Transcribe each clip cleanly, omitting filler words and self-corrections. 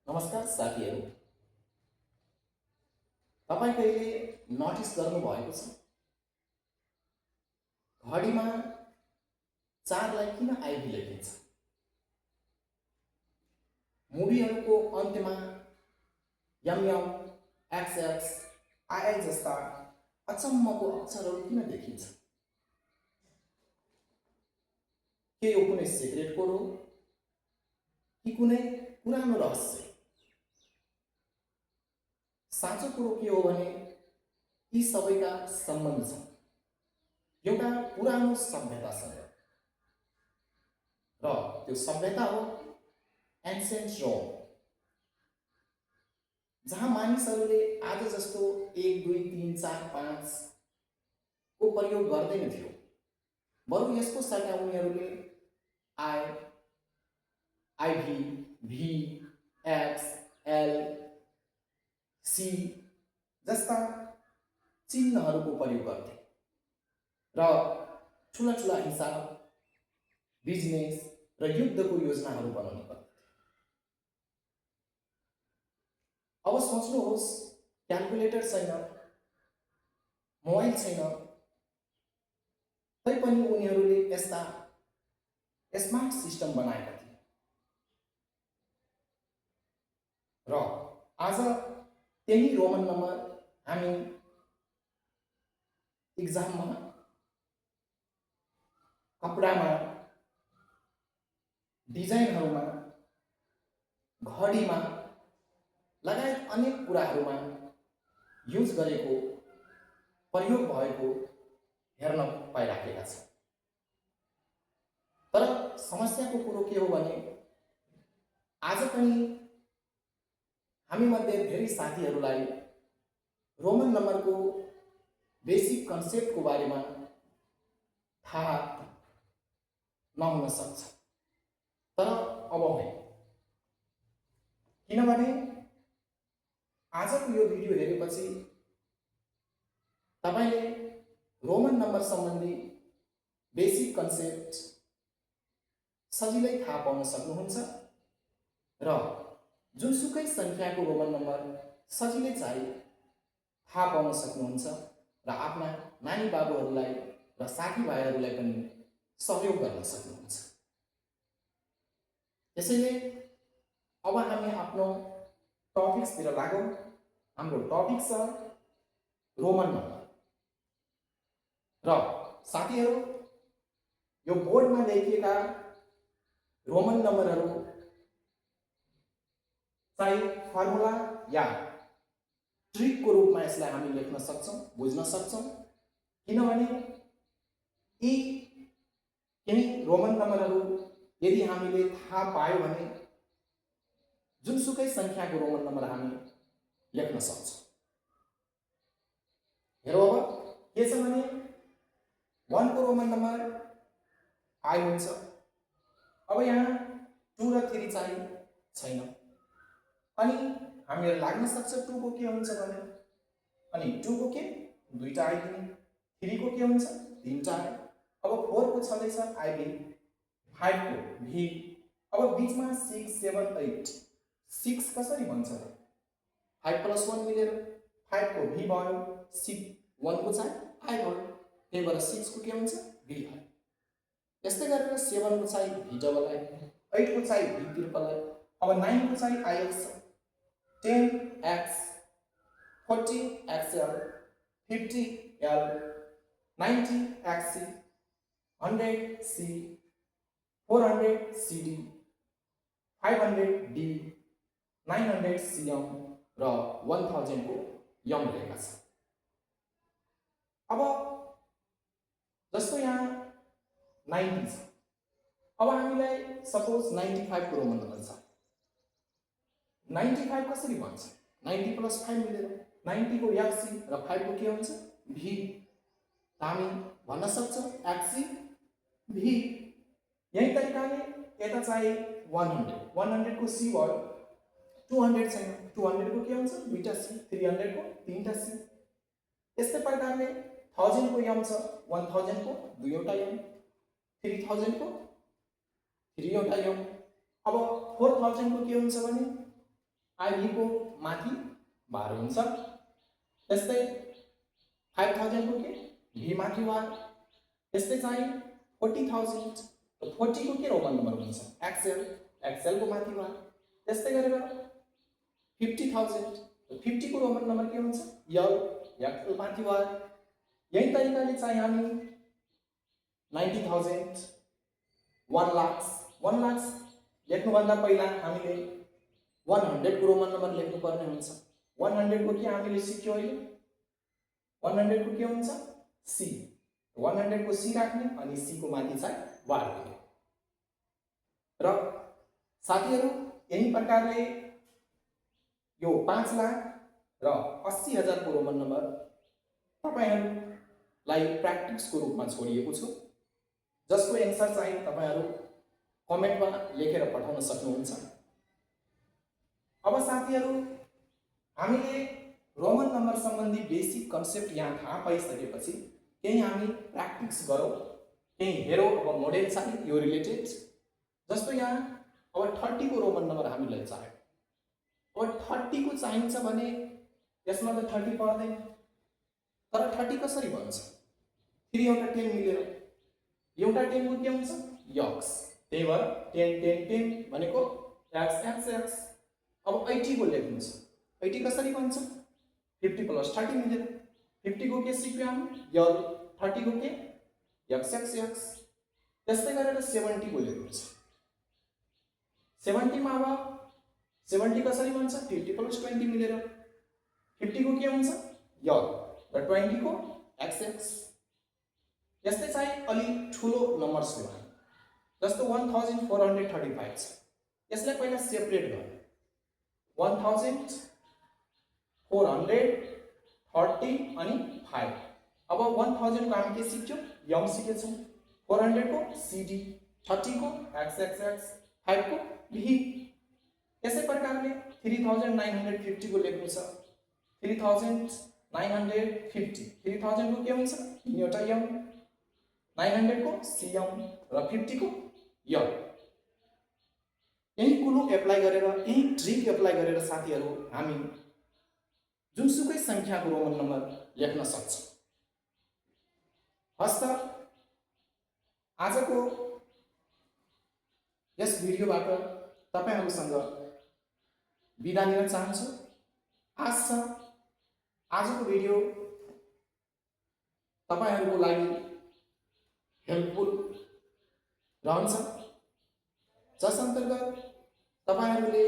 नमस्कार साथीहरू, तपाईँ कहिले नोटिस गर्नुभएको छ घडीमा 4 लाई किन आइबी लेखिन्छ? मुभीहरूको अन्त्यमा यम एक्सएक्स आई जस्ता अचम्मको अक्षरहरू किन देखिन्छ? के यो कुनै सिक्रेट कोड हो कि कुनै पुरानो रहस्य? साँचो कुरो के हो भने यी सबैका सम्बन्ध छन् एउटा पुरानो सभ्यतासँग, र त्यो सभ्यता हो एन्सेन्ट रोम, जहाँ मानिसहरूले आज जस्तो 1 2 3 4 5 को प्रयोग गर्दैन थियो। बरु यसको सट्टा उनीहरूले I, I V, V, X, L, C जस्ता चिन्हहरूको प्रयोग गर्थे र ठुला ठुला हिसाब, बिजनेस र युद्धको योजनाहरू बनाउने गर्थे। अब सोच्नुहोस्, क्याल्कुलेटर छैन, मोबाइल छैन, तैपनि उनीहरूले यस्ता स्मार्ट सिस्टम बनाएका थिए। र आज त्यही रोमन नम्बर हामी इक्जाममा, कपडामा, डिजाइनहरूमा, घडीमा लगायत अनेक कुराहरूमा युज गरेको, प्रयोग भएको हेर्न पाइराखेका छौँ। तर समस्याको कुरो के हो भने आज पनि हामी मध्ये धेरै साथीहरूलाई रोमन नम्बरको बेसिक कन्सेप्टको बारेमा थाहा नहुन सक्छ। तर अब होइन, किनभने आजको यो भिडियो हेरेपछि तपाईले रोमन नम्बर सम्बन्धी बेसिक कन्सेप्ट सजिलै थाहा पाउन सक्नुहुन्छ र जुनसुकै संख्याको रोमन नम्बर सजिलै चाहिँ थाहा पाउन सक्नुहुन्छ र आफ्ना नानी बाबुहरूलाई र साथीभाइहरूलाई पनि सहयोग गर्न सक्नुहुन्छ। त्यसैले अब हामी आफ्नो टपिक्सतिर लागौँ। हाम्रो टपिक छ रोमन नम्बर। र साथीहरू, यो बोर्डमा लेखिएका रोमन नम्बरहरू चाहिँ फर्मुला या ट्रिकको रूपमा यसलाई हामी लेख्न सक्छौँ, बुझ्न सक्छौँ। किनभने यी केही रोमन नम्बरहरू यदि हामीले थाहा पायो भने जुनसुकै संख्याको रोमन नम्बर हामी लेख्न सक्छौँ। हेरौँ अब के छ भने 1 को रोमन नम्बर आई हुन्छ। अब यहाँ 2 र 3 चाहिँ छैन, अनि हामीलाई लाग्न सक्छ 2 को के हुन्छ भने, अनि 2 को के दुईटा आइदिने, 3 को के हुन्छ तीनटा। अब 4 को छँदैछ आइबी, 5 को भी, अब बीचमा 6 7 8, 6 कसरी बन्छ त? 5 + 1 मिलेर 5 को भी भयो, 1 को चाहिँ आई भयो, त्यही भएर 6 को के हुन्छ भी भयो। यस्तै गरेर 7 को चाहिँ भी डबल आई, 8 को चाहिँ भी ट्रिपल आई, अब 9 को चाहिँ IX, 10 X, 40 XL, 50 L, 90 XC, 100 C, 400 CD, 500 D, 900 CM र 1000 को यम रहेका छ। अब जस्तो यहाँ 90 छ, अब हामीलाई सपोज 95 को रोमन नम्बर छ। 95 कसरी बन्छ? 90 + 5 मिलेर 90 को एक्सी र 5 को के हुन्छ भी, हामी भन्न सक्छौँ एक्सी भी। यही तरिकाले यता चाहिँ 100 को सी भयो, 200 छैन, 200 को के हुन्छ दुईटा सी, 300 को तीनटा सी। यस्तै प्रकारले 1000 को यम छ, 1000 को दुईवटा यम, 3000 को 3वटा यम। अब 4000 को के हुन्छ भने IV को माथि बार हुन्छ। त्यस्तै 5000 को के V माथि बार। त्यस्तै चाहिँ 40000 40 को के रोमन नम्बर हुन्छ XL, XL को माथि बार। त्यस्तै गरेर 50000 50 को रोमन नम्बर के हुन्छ L, L माथि बार। यही तरिकाले चाहिँ हामी 90000 1 लाख लेख्नुभन्दा पहिला हामीले 100 को रोमन नम्बर लेख्नु पर्ने हुन्छ। 100 को के हामीले सिक्यो अहिले 100 को के हुन्छ C। 100 को C राख्ने अनि C को माथि चाहिँ बार दिने। र साथीहरु यही प्रकारले यो 5 लाख र 80,000 को रोमन नम्बर तपाईहरुलाई प्र्याक्टिसको रूपमा छोडिएको छु, जसको एन्सर चाहिँ तपाईहरु कमेन्टमा लेखेर पठाउन सक्नुहुन्छ। अब साथीहरु हामीले रोमन नम्बर सम्बन्धी बेसिक कन्सेप्ट यहाँ थाहा पाइसकेपछि केही हामी प्र्याक्टिस गरौँ, केही हेरौँ। अब मोडेल चाहिँ यो रिलेटेड, जस्तो यहाँ अब 30 को रोमन नम्बर हामीलाई चाहियो। अब 30 को चाहिन्छ भने यसमा त 30 पर्दैन, तर 30 कसरी बन्छ 3 एउटा 10 मिलेर एउटा 10 को के हुन्छ यक्स, त्यही भएर 10 10 10 भनेको x x x। अब 80 को लेख्नु छ, 80 कसरी बन्छ 50 + 30 मिलेर 50 को के सिक्यो हामी L, 30 को के x x x। त्यस्तै गरेर 70 को लेख्नु छ। 70 मा अब 70 कसरी बन्छ 50 + 20 मिलेर 50 को के हुन्छ L र 20 को x x। यस्तै चाहिँ अलि ठुलो नम्बर्स हो, जस्तो 1435 छ। यसलाई पहिला सेपरेट गर्ने 1430 अनि 5। अब 1000 को हामी के सिक्छौं यम सिकेछौं, 400 को CD, 30 को XXX, 5 को V। यसै प्रकारले 3950 को लेख्नु छ 3950 3000 को के हुन्छ एउटा यम, 900 को CM र 50 को यम। यही कुलो एप्लाई गरेर यही ट्रिक एप्लाई गरेर साथीहरु हामी जुनसुकै संख्याको रोमन नम्बर लेख्न सक्छौं। हस्त आजको यस भिडियोबाट तपाईहरुसँग बिदा लिन चाहन्छु। आजको भिडियो तपाईहरुको लागि हेल्पफुल रहन्छ, जस अन्तर्गत तपाईहरुले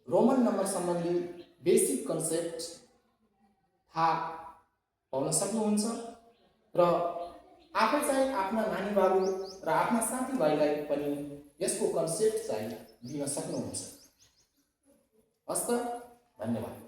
रोमन नम्बर सम्बन्धी बेसिक कन्सेप्ट थाहा पाउन सक्नुहुन्छ र आफै चाहिँ आफ्ना नानी बाबु र आफ्ना साथीभाइलाई पनि यसको कन्सेप्ट चाहिँ दिन सक्नुहुन्छ। हस्त धन्यवाद।